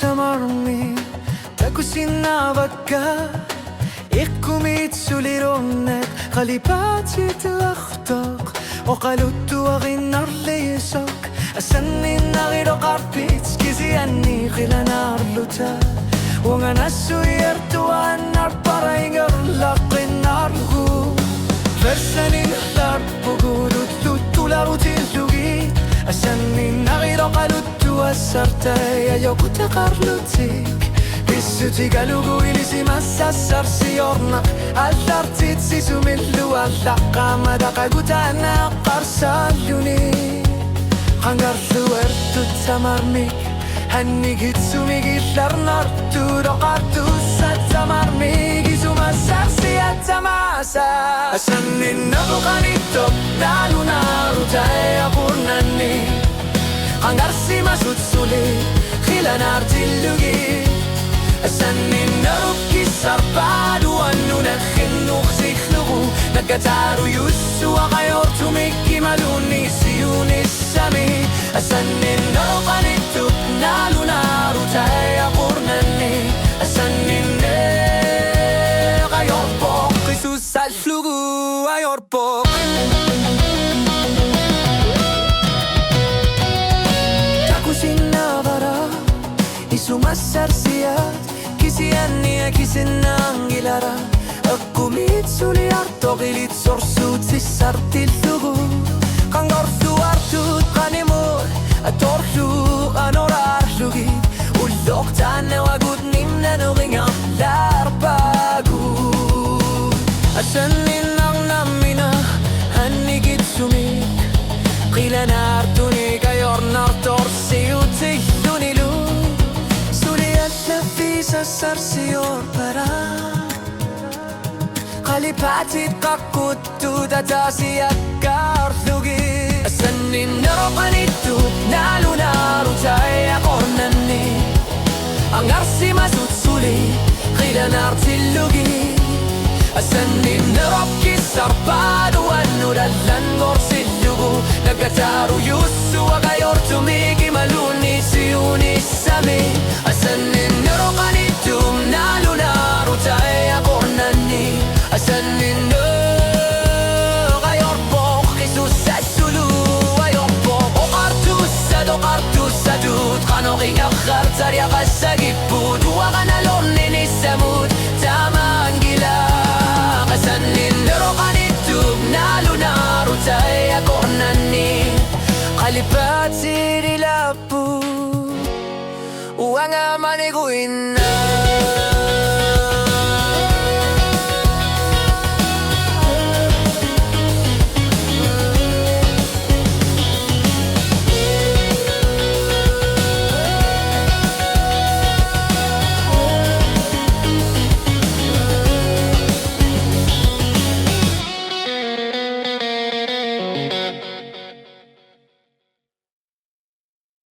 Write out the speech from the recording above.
tamarmi takusinavakka ikkumit sulironnet qalipatit lakhtoq oqaluttu aginnarliisok asanninnagiroqarpits kisianni qilanarluta wanganassuiertuannarparaingerlaqinnarlugu versaninlarpugulutluttularutiillugi asanninnagiroqaluttu assartaya yokutaqarlutik Pissuti-galugu ilisimassassarsiorna allartitsisumillu allaqamadaqagutana qarsalluni qangarluertutsamarmik hannigitsumigillarnarturoqartussatsamarmik isumassarsiatsamasa asanninnabuqanitto nalunarutayaqurnanni qangarsimasutsuli qilanartillugi asanninnaruki sarpadu annunakhinnuqsihlugu nakataru yussu aqayortumikki maluni siyunissami asanninnaruqanittu nalunarutayaqurnanni asanninne qayorpoq qisussallugu ayorpoq takusinnavara isumassarsiat kisianni kisinangilara akkumit suliartoqilit sorsuutsissartillugu qangorsuartut qanimul atorlu anorarlugi ulloqtaannewagud nimnanuqingallarpagu asanninnarnammina hannigitsumik qilanartuni qayornartorsiutillunilu sassarsior para qalipatit qaqquttu tatasiakkarlugi asanninnaroqanittu nalunarutayaqornanni angarsimasutsuli qilanartillugi asanninnarokkissarpadu annulallangorsillugu nakataru yussu aqayortumiki maluni siyunissami asanninnaroqanittu nalunarutayaqornanni asanninna qayorpoq qisusassulu ayorpoq oqartussadut qanoqingaqartariaqassagiput waqanalorninissamut tamangila asanninnaroqanittu nalunarutayaqornanni qalipatsirilappu wangamaniguin